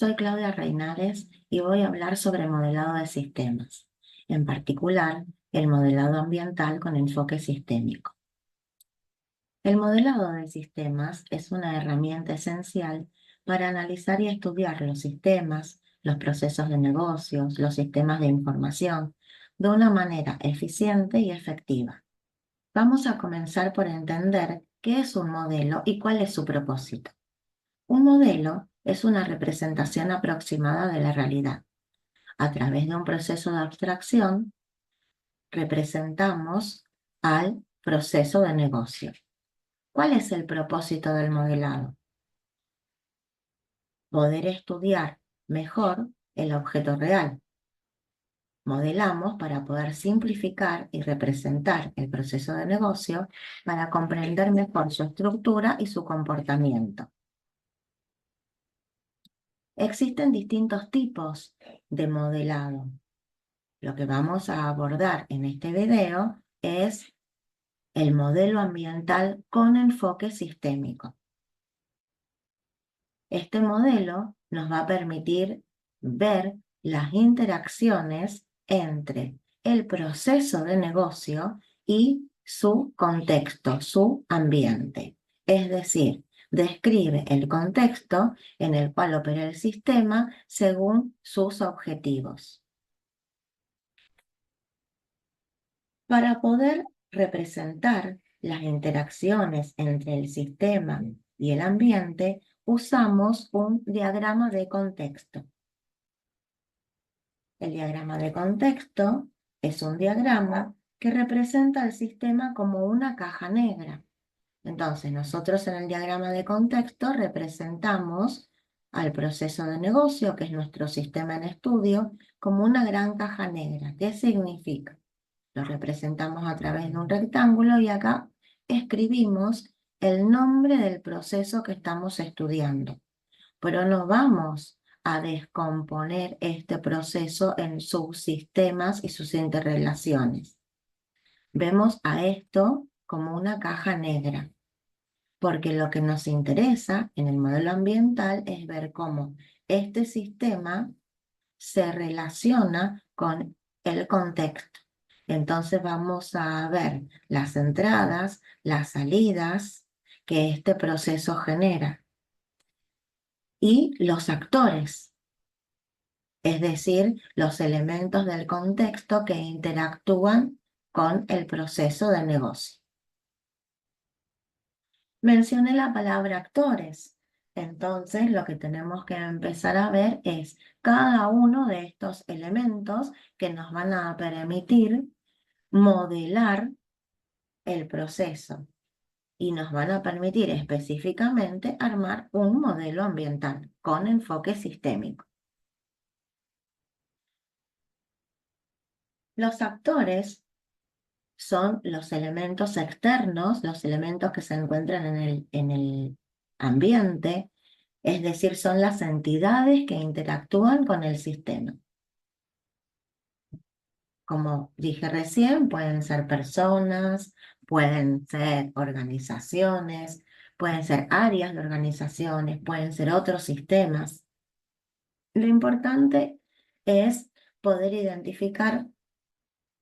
Soy Claudia Reinares y voy a hablar sobre modelado de sistemas, en particular el modelado ambiental con enfoque sistémico. El modelado de sistemas es una herramienta esencial para analizar y estudiar los sistemas, los procesos de negocios, los sistemas de información, de una manera eficiente y efectiva. Vamos a comenzar por entender qué es un modelo y cuál es su propósito. Un modelo es una representación aproximada de la realidad. A través de un proceso de abstracción, representamos al proceso de negocio. ¿Cuál es el propósito del modelado? Poder estudiar mejor el objeto real. Modelamos para poder simplificar y representar el proceso de negocio para comprender mejor su estructura y su comportamiento. Existen distintos tipos de modelado. Lo que vamos a abordar en este video es el modelo ambiental con enfoque sistémico. Este modelo nos va a permitir ver las interacciones entre el proceso de negocio y su contexto, su ambiente. Es decir, describe el contexto en el cual opera el sistema según sus objetivos. Para poder representar las interacciones entre el sistema y el ambiente, usamos un diagrama de contexto. El diagrama de contexto es un diagrama que representa el sistema como una caja negra. Entonces, nosotros en el diagrama de contexto representamos al proceso de negocio, que es nuestro sistema en estudio, como una gran caja negra. ¿Qué significa? Lo representamos a través de un rectángulo y acá escribimos el nombre del proceso que estamos estudiando. Pero no vamos a descomponer este proceso en sus sistemas y sus interrelaciones. Vemos a esto como una caja negra, porque lo que nos interesa en el modelo ambiental es ver cómo este sistema se relaciona con el contexto. Entonces vamos a ver las entradas, las salidas que este proceso genera y los actores, es decir, los elementos del contexto que interactúan con el proceso de negocio. Mencioné la palabra actores. Entonces, lo que tenemos que empezar a ver es cada uno de estos elementos que nos van a permitir modelar el proceso y nos van a permitir específicamente armar un modelo ambiental con enfoque sistémico. Los actores son los elementos externos, los elementos que se encuentran en el ambiente, es decir, son las entidades que interactúan con el sistema. Como dije recién, pueden ser personas, pueden ser organizaciones, pueden ser áreas de organizaciones, pueden ser otros sistemas. Lo importante es poder identificar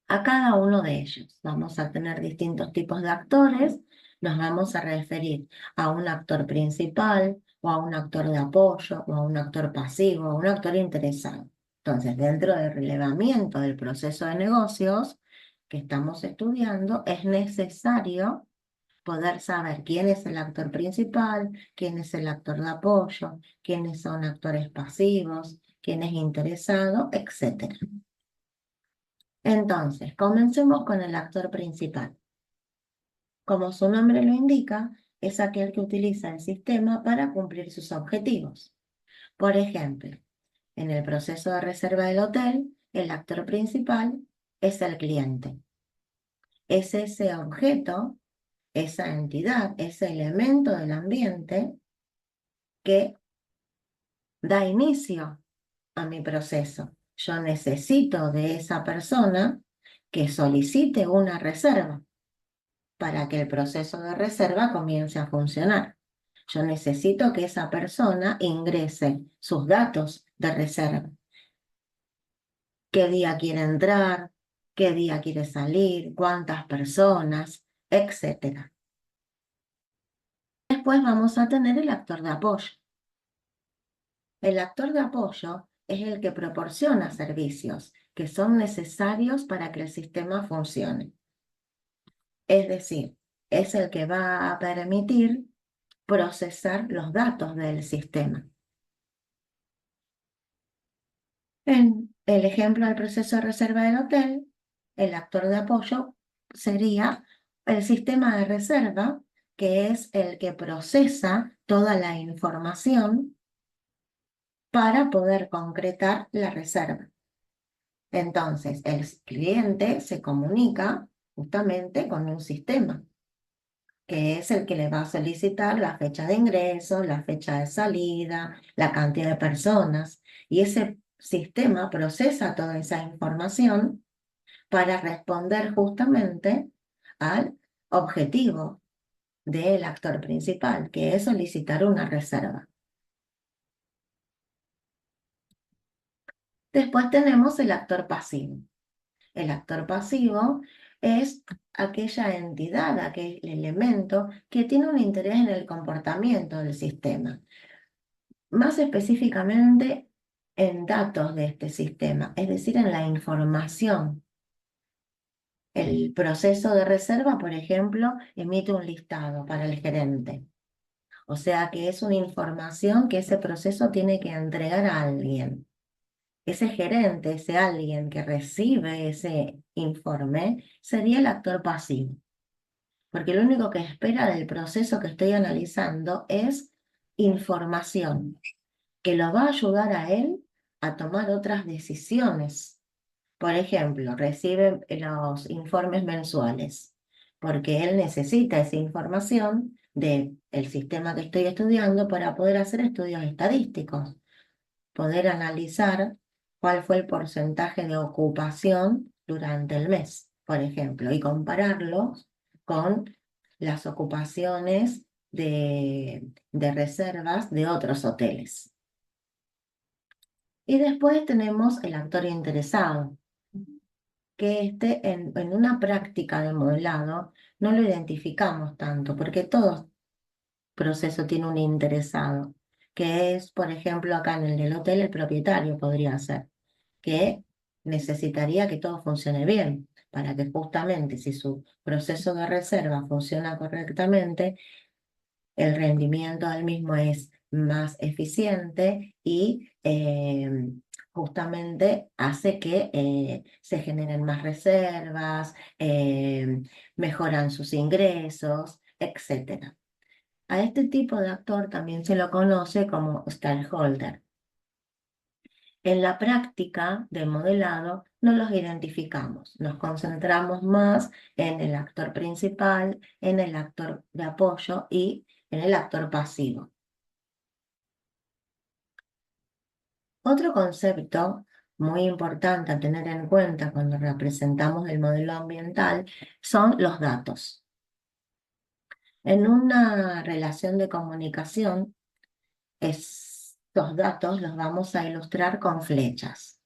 a cada uno de ellos. Vamos a tener distintos tipos de actores, nos vamos a referir a un actor principal, o a un actor de apoyo, o a un actor pasivo, o a un actor interesado. Entonces, dentro del relevamiento del proceso de negocios que estamos estudiando, es necesario poder saber quién es el actor principal, quién es el actor de apoyo, quiénes son actores pasivos, quién es interesado, etc. Entonces, comencemos con el actor principal. Como su nombre lo indica, es aquel que utiliza el sistema para cumplir sus objetivos. Por ejemplo, en el proceso de reserva del hotel, el actor principal es el cliente. Es ese objeto, esa entidad, ese elemento del ambiente que da inicio a mi proceso. Yo necesito de esa persona que solicite una reserva para que el proceso de reserva comience a funcionar. Yo necesito que esa persona ingrese sus datos de reserva. ¿Qué día quiere entrar? ¿Qué día quiere salir? ¿Cuántas personas? Etcétera. Después vamos a tener el actor de apoyo. El actor de apoyo es el que proporciona servicios que son necesarios para que el sistema funcione. Es decir, es el que va a permitir procesar los datos del sistema. En el ejemplo del proceso de reserva del hotel, el actor de apoyo sería el sistema de reserva, que es el que procesa toda la información para poder concretar la reserva. Entonces, el cliente se comunica justamente con un sistema, que es el que le va a solicitar la fecha de ingreso, la fecha de salida, la cantidad de personas, y ese sistema procesa toda esa información para responder justamente al objetivo del actor principal, que es solicitar una reserva. Después tenemos el actor pasivo. El actor pasivo es aquella entidad, aquel elemento que tiene un interés en el comportamiento del sistema, más específicamente en datos de este sistema, es decir, en la información. El proceso de reserva, por ejemplo, emite un listado para el gerente. O sea que es una información que ese proceso tiene que entregar a alguien. Ese gerente, ese alguien que recibe ese informe, sería el actor pasivo. Porque lo único que espera del proceso que estoy analizando es información que lo va a ayudar a él a tomar otras decisiones. Por ejemplo, recibe los informes mensuales, porque él necesita esa información del sistema que estoy estudiando para poder hacer estudios estadísticos, poder analizar cuál fue el porcentaje de ocupación durante el mes, por ejemplo, y compararlos con las ocupaciones de reservas de otros hoteles. Y después tenemos el actor interesado, que en una práctica de modelado no lo identificamos tanto, porque todo proceso tiene un interesado, que es, por ejemplo, acá en el del hotel, el propietario podría ser, que necesitaría que todo funcione bien, para que justamente si su proceso de reserva funciona correctamente, el rendimiento del mismo es más eficiente y justamente hace que se generen más reservas, mejoran sus ingresos, etc. A este tipo de actor también se lo conoce como stakeholder. En la práctica del modelado no los identificamos, nos concentramos más en el actor principal, en el actor de apoyo y en el actor pasivo. Otro concepto muy importante a tener en cuenta cuando representamos el modelo ambiental son los datos. En una relación de comunicación, estos datos los vamos a ilustrar con flechas,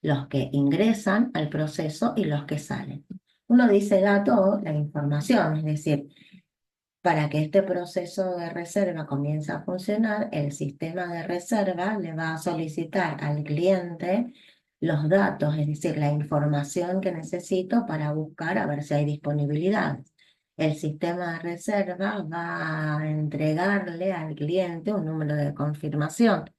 los que ingresan al proceso y los que salen. Uno dice dato, la información, es decir, para que este proceso de reserva comience a funcionar, el sistema de reserva le va a solicitar al cliente los datos, es decir, la información que necesito para buscar a ver si hay disponibilidad. El sistema de reserva va a entregarle al cliente un número de confirmación.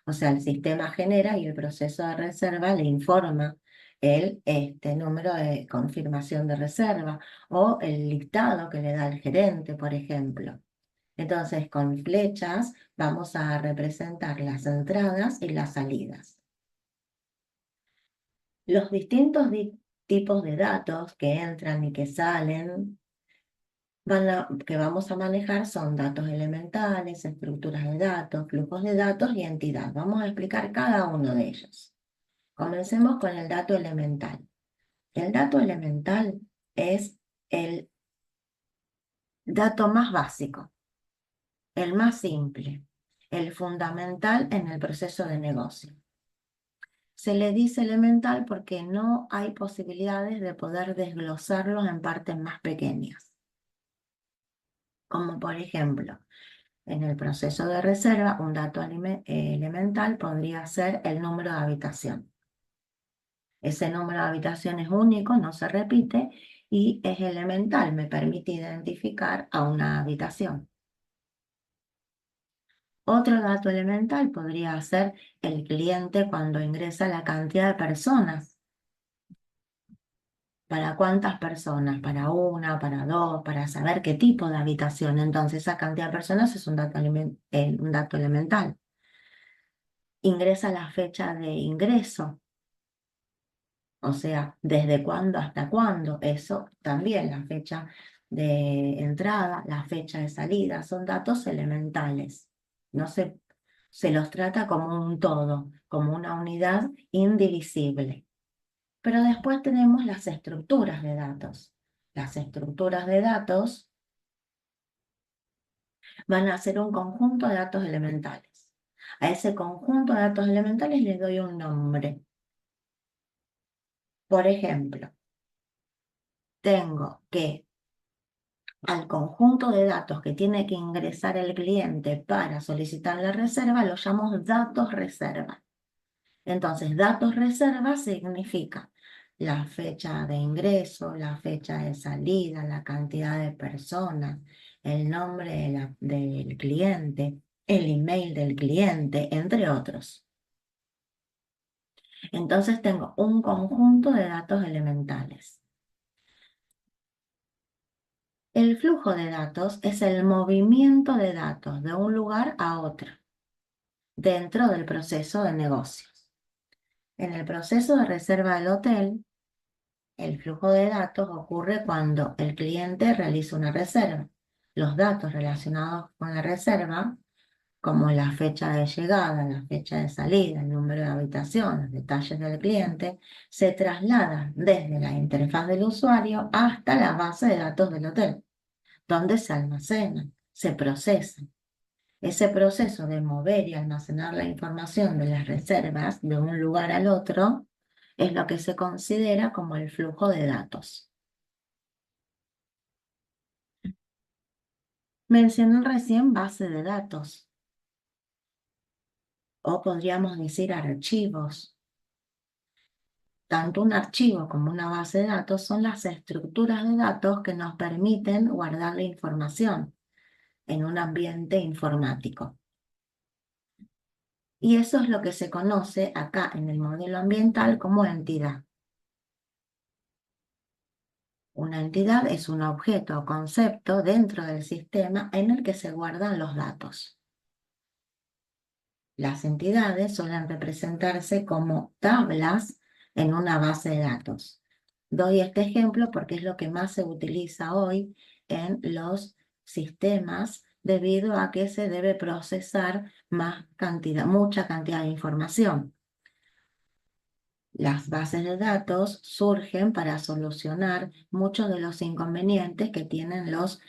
O sea, el sistema genera y el proceso de reserva le informa este número de confirmación de reserva o el listado que le da el gerente, por ejemplo. Entonces, con flechas vamos a representar las entradas y las salidas. Los distintos tipos de datos que entran y que salen que vamos a manejar son datos elementales, estructuras de datos, flujos de datos y entidad. Vamos a explicar cada uno de ellos. Comencemos con el dato elemental. El dato elemental es el dato más básico. el más simple, el fundamental en el proceso de negocio. Se le dice elemental porque no hay posibilidades de poder desglosarlos en partes más pequeñas. Como por ejemplo, en el proceso de reserva, un dato elemental podría ser el número de habitación. Ese número de habitación es único, no se repite y es elemental, me permite identificar a una habitación. Otro dato elemental podría ser el cliente cuando ingresa la cantidad de personas. ¿Para cuántas personas? ¿Para una? ¿Para dos? Para saber qué tipo de habitación. Entonces, esa cantidad de personas es un dato elemental. Ingresa la fecha de ingreso, o sea, desde cuándo hasta cuándo. Eso también, la fecha de entrada, la fecha de salida, son datos elementales. No se los trata como un todo, como una unidad indivisible. Pero después tenemos las estructuras de datos. Las estructuras de datos van a ser un conjunto de datos elementales. A ese conjunto de datos elementales le doy un nombre. Por ejemplo, tengo que al conjunto de datos que tiene que ingresar el cliente para solicitar la reserva, lo llamo datos reserva. Entonces, datos reserva significa la fecha de ingreso, la fecha de salida, la cantidad de personas, el nombre del cliente, el email del cliente, entre otros. Entonces tengo un conjunto de datos elementales. El flujo de datos es el movimiento de datos de un lugar a otro dentro del proceso de negocios. En el proceso de reserva del hotel, el flujo de datos ocurre cuando el cliente realiza una reserva. Los datos relacionados con la reserva, como la fecha de llegada, la fecha de salida, el número de habitaciones, detalles del cliente, se trasladan desde la interfaz del usuario hasta la base de datos del hotel, donde se almacenan, se procesan. Ese proceso de mover y almacenar la información de las reservas de un lugar al otro es lo que se considera como el flujo de datos. Mencioné recién base de datos, o podríamos decir archivos. Tanto un archivo como una base de datos son las estructuras de datos que nos permiten guardar la información en un ambiente informático. Y eso es lo que se conoce acá en el modelo ambiental como entidad. Una entidad es un objeto o concepto dentro del sistema en el que se guardan los datos. Las entidades suelen representarse como tablas en una base de datos. Doy este ejemplo porque es lo que más se utiliza hoy en los sistemas debido a que se debe procesar mucha cantidad de información. Las bases de datos surgen para solucionar muchos de los inconvenientes que tienen los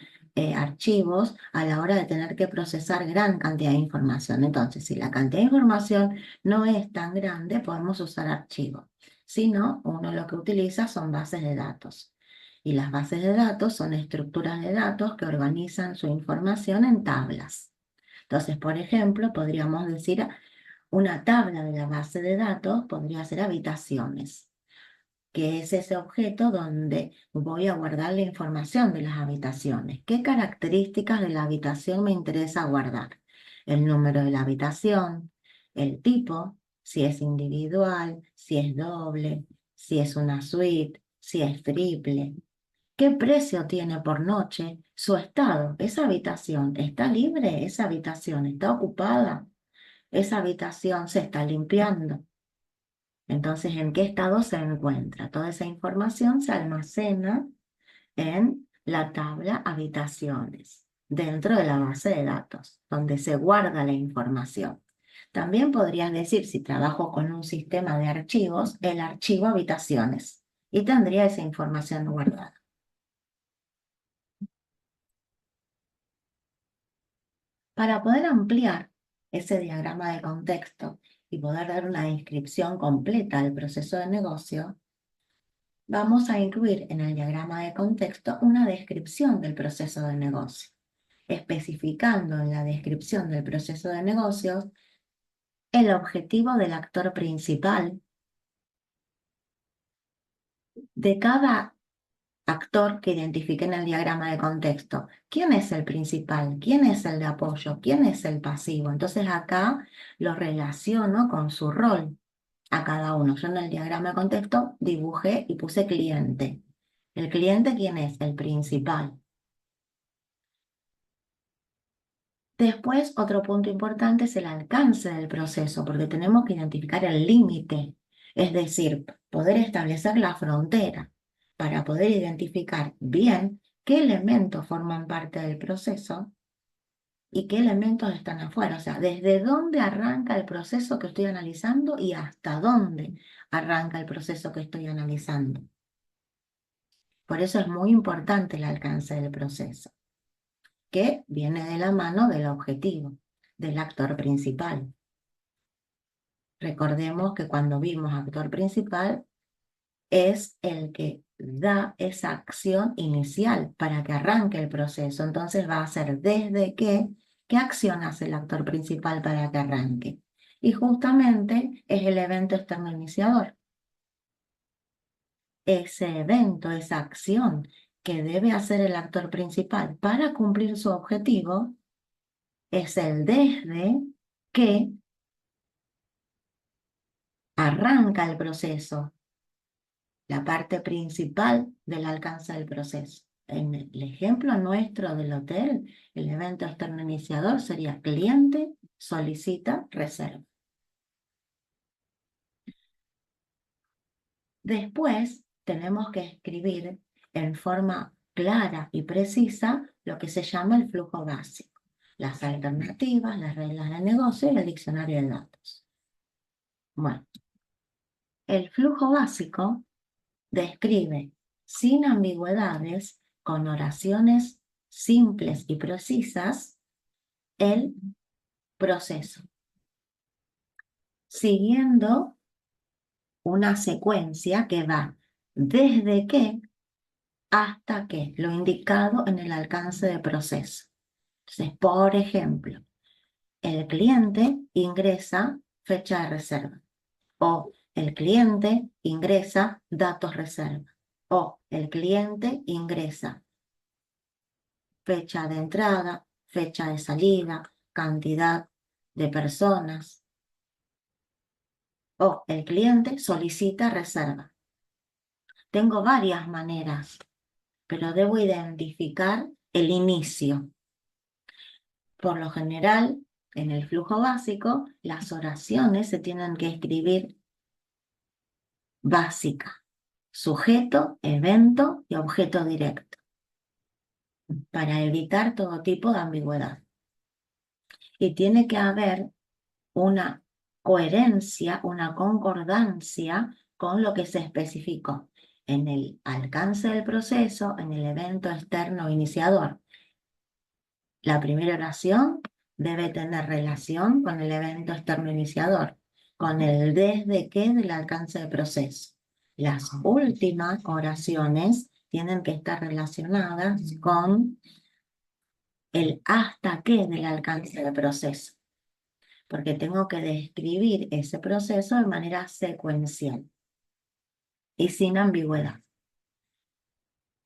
archivos a la hora de tener que procesar gran cantidad de información. Entonces, si la cantidad de información no es tan grande, podemos usar archivos. Si no, uno lo que utiliza son bases de datos. Y las bases de datos son estructuras de datos que organizan su información en tablas. Entonces, por ejemplo, podríamos decir una tabla de la base de datos podría ser habitaciones, que es ese objeto donde voy a guardar la información de las habitaciones. ¿Qué características de la habitación me interesa guardar? El número de la habitación, el tipo, si es individual, si es doble, si es una suite, si es triple. ¿Qué precio tiene por noche? Su estado, esa habitación, ¿está libre? ¿Esa habitación está ocupada? Esa habitación se está limpiando. Entonces, ¿en qué estado se encuentra? Toda esa información se almacena en la tabla habitaciones, dentro de la base de datos, donde se guarda la información. También podrías decir, si trabajo con un sistema de archivos, el archivo habitaciones, y tendría esa información guardada. Para poder ampliar ese diagrama de contexto y poder dar una descripción completa del proceso de negocio, vamos a incluir en el diagrama de contexto una descripción del proceso de negocio, especificando en la descripción del proceso de negocios el objetivo del actor principal de cada actor que identifique en el diagrama de contexto. ¿Quién es el principal? ¿Quién es el de apoyo? ¿Quién es el pasivo? Entonces acá lo relaciono con su rol a cada uno. Yo en el diagrama de contexto dibujé y puse cliente. ¿El cliente quién es? El principal. Después, otro punto importante es el alcance del proceso, porque tenemos que identificar el límite, es decir, poder establecer la frontera para poder identificar bien qué elementos forman parte del proceso y qué elementos están afuera. O sea, desde dónde arranca el proceso que estoy analizando y hasta dónde arranca el proceso que estoy analizando. Por eso es muy importante el alcance del proceso, que viene de la mano del objetivo, del actor principal. Recordemos que cuando vimos actor principal es el que da esa acción inicial para que arranque el proceso. Entonces va a ser desde qué acción hace el actor principal para que arranque. Y justamente es el evento externo iniciador. Ese evento, esa acción que debe hacer el actor principal para cumplir su objetivo es el desde que arranca el proceso, la parte principal del alcance del proceso. En el ejemplo nuestro del hotel, el evento externo iniciador sería cliente, solicita, reserva. Después tenemos que escribir en forma clara y precisa lo que se llama el flujo básico, las alternativas, las reglas de negocio y el diccionario de datos. Bueno, el flujo básico describe sin ambigüedades, con oraciones simples y precisas, el proceso, siguiendo una secuencia que va desde qué hasta qué, lo indicado en el alcance de proceso. Entonces, por ejemplo, el cliente ingresa fecha de reserva o el cliente ingresa datos reserva o el cliente ingresa fecha de entrada, fecha de salida, cantidad de personas o el cliente solicita reserva. Tengo varias maneras, pero debo identificar el inicio. Por lo general, en el flujo básico, las oraciones se tienen que escribir básica, sujeto, evento y objeto directo, para evitar todo tipo de ambigüedad. Y tiene que haber una coherencia, una concordancia con lo que se especificó en el alcance del proceso, en el evento externo iniciador. La primera oración debe tener relación con el evento externo iniciador, con el desde qué del alcance del proceso. Las últimas oraciones tienen que estar relacionadas con el hasta qué del alcance del proceso, porque tengo que describir ese proceso de manera secuencial y sin ambigüedad.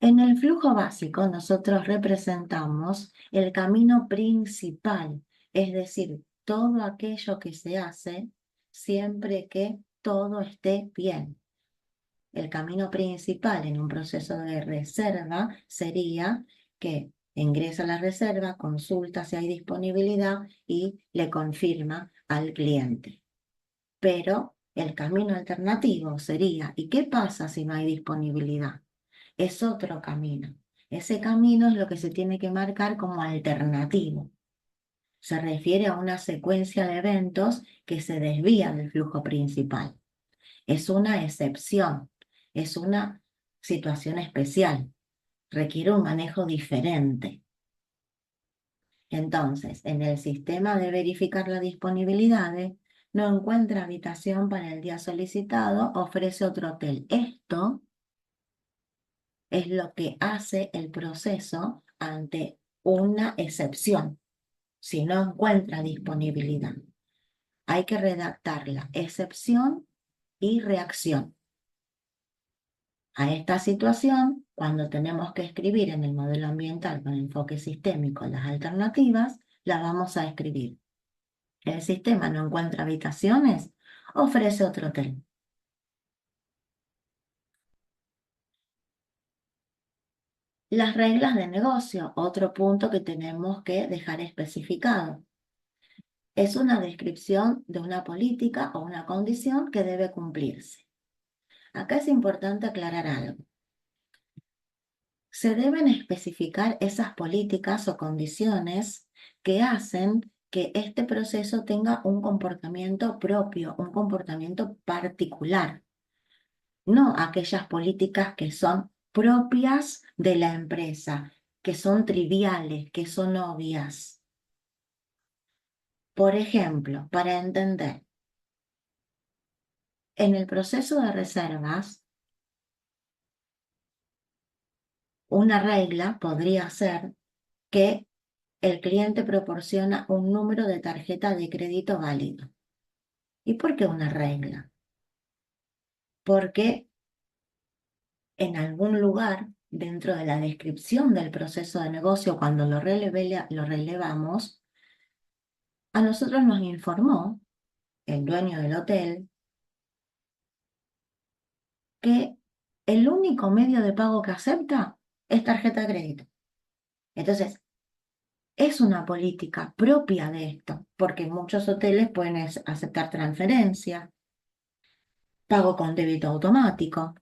En el flujo básico nosotros representamos el camino principal, es decir, todo aquello que se hace siempre que todo esté bien. El camino principal en un proceso de reserva sería que ingresa la reserva, consulta si hay disponibilidad y le confirma al cliente. Pero el camino alternativo sería, ¿y qué pasa si no hay disponibilidad? Es otro camino. Ese camino es lo que se tiene que marcar como alternativo. Se refiere a una secuencia de eventos que se desvía del flujo principal. Es una excepción, es una situación especial, requiere un manejo diferente. Entonces, en el sistema de verificar la disponibilidad, no encuentra habitación para el día solicitado, ofrece otro hotel. Esto es lo que hace el proceso ante una excepción, si no encuentra disponibilidad. Hay que redactar la excepción y reacción a esta situación. Cuando tenemos que escribir en el modelo ambiental con enfoque sistémico las alternativas, las vamos a escribir. El sistema no encuentra habitaciones, ofrece otro hotel. Las reglas de negocio, otro punto que tenemos que dejar especificado. Es una descripción de una política o una condición que debe cumplirse. Acá es importante aclarar algo. Se deben especificar esas políticas o condiciones que hacen que este proceso tenga un comportamiento propio, un comportamiento particular, no aquellas políticas que son propias de la empresa, que son triviales, que son obvias. Por ejemplo, para entender, en el proceso de reservas, una regla podría ser que el cliente proporciona un número de tarjeta de crédito válido. ¿Y por qué una regla? Porque en algún lugar, dentro de la descripción del proceso de negocio, cuando lo relevamos, a nosotros nos informó el dueño del hotel que el único medio de pago que acepta es tarjeta de crédito. Entonces, es una política propia de esto, porque muchos hoteles pueden aceptar transferencia, pago con débito automático,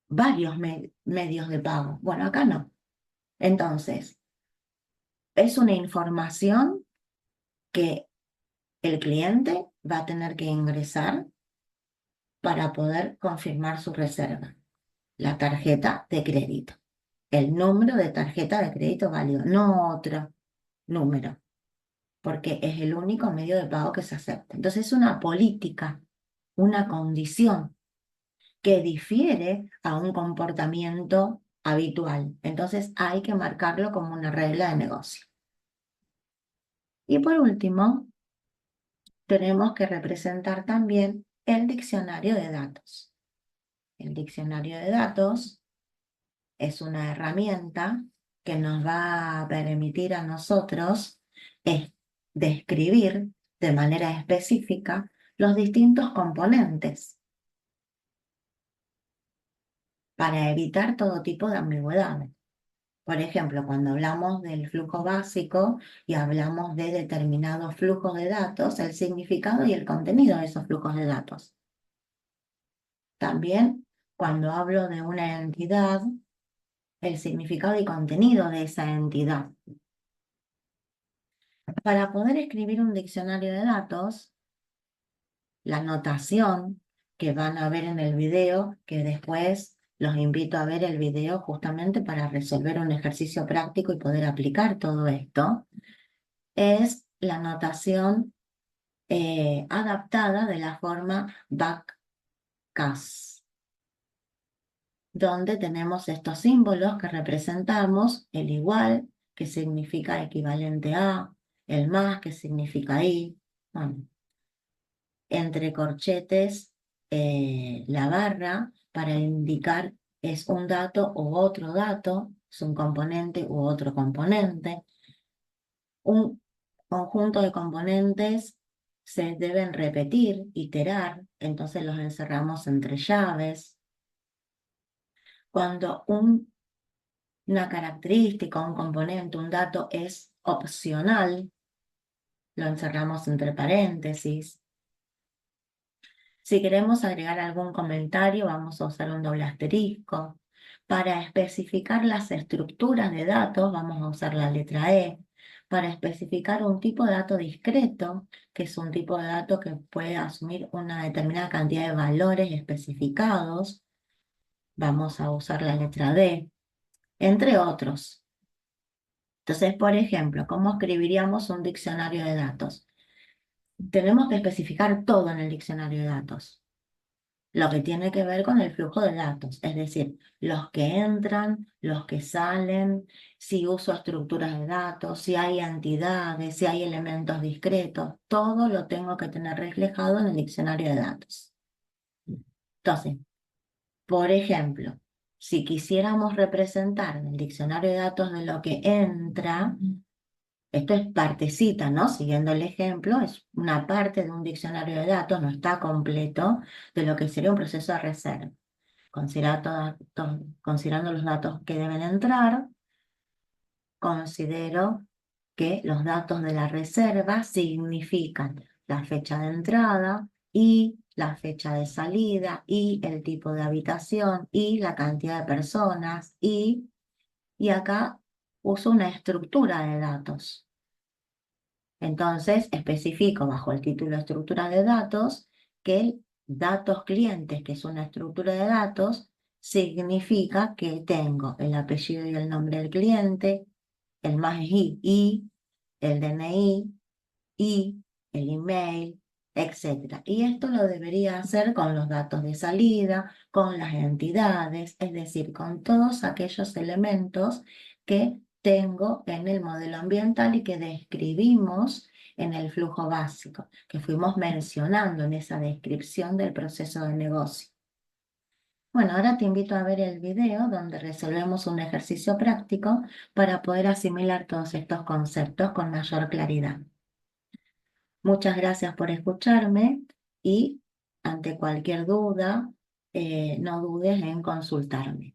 varios medios de pago. Bueno, acá no. Entonces, es una información que el cliente va a tener que ingresar para poder confirmar su reserva. La tarjeta de crédito. El número de tarjeta de crédito válido, no otro número, porque es el único medio de pago que se acepta. Entonces es una política, una condición que difiere a un comportamiento habitual. Entonces hay que marcarlo como una regla de negocio. Y por último, tenemos que representar también el diccionario de datos. El diccionario de datos es una herramienta que nos va a permitir a nosotros describir de manera específica los distintos componentes para evitar todo tipo de ambigüedades. Por ejemplo, cuando hablamos del flujo básico y hablamos de determinados flujos de datos, el significado y el contenido de esos flujos de datos. También, cuando hablo de una entidad, el significado y contenido de esa entidad. Para poder escribir un diccionario de datos, la notación que van a ver en el video, que después los invito a ver el video justamente para resolver un ejercicio práctico y poder aplicar todo esto, es la notación adaptada de la forma backcast, donde tenemos estos símbolos que representamos el igual, que significa equivalente a, el más, que significa y, bueno, entre corchetes la barra para indicar es un dato u otro dato, es un componente u otro componente. Un conjunto de componentes se deben repetir, iterar, entonces los encerramos entre llaves. Cuando una característica, un componente, un dato es opcional, lo encerramos entre paréntesis. Si queremos agregar algún comentario, vamos a usar un doble asterisco. Para especificar las estructuras de datos, vamos a usar la letra E. Para especificar un tipo de dato discreto, que es un tipo de dato que puede asumir una determinada cantidad de valores especificados, vamos a usar la letra D. entre otros. Entonces, por ejemplo, ¿cómo escribiríamos un diccionario de datos? Tenemos que especificar todo en el diccionario de datos. Lo que tiene que ver con el flujo de datos, es decir, los que entran, los que salen, si uso estructuras de datos, si hay entidades, si hay elementos discretos, todo lo tengo que tener reflejado en el diccionario de datos. Entonces, por ejemplo, si quisiéramos representar en el diccionario de datos de lo que entra, esto es partecita, ¿no? Siguiendo el ejemplo, es una parte de un diccionario de datos, no está completo, de lo que sería un proceso de reserva. Considerando los datos que deben entrar, considero que los datos de la reserva significan la fecha de entrada y la fecha de salida y el tipo de habitación y la cantidad de personas y acá uso una estructura de datos. Entonces, especifico bajo el título estructura de datos que el datos clientes, que es una estructura de datos, significa que tengo el apellido y el nombre del cliente, el MAGI y el DNI y el email, etcétera. Y esto lo debería hacer con los datos de salida, con las entidades, es decir, con todos aquellos elementos que tengo en el modelo ambiental y que describimos en el flujo básico, que fuimos mencionando en esa descripción del proceso de negocio. Bueno, ahora te invito a ver el video donde resolvemos un ejercicio práctico para poder asimilar todos estos conceptos con mayor claridad. Muchas gracias por escucharme y ante cualquier duda, no dudes en consultarme.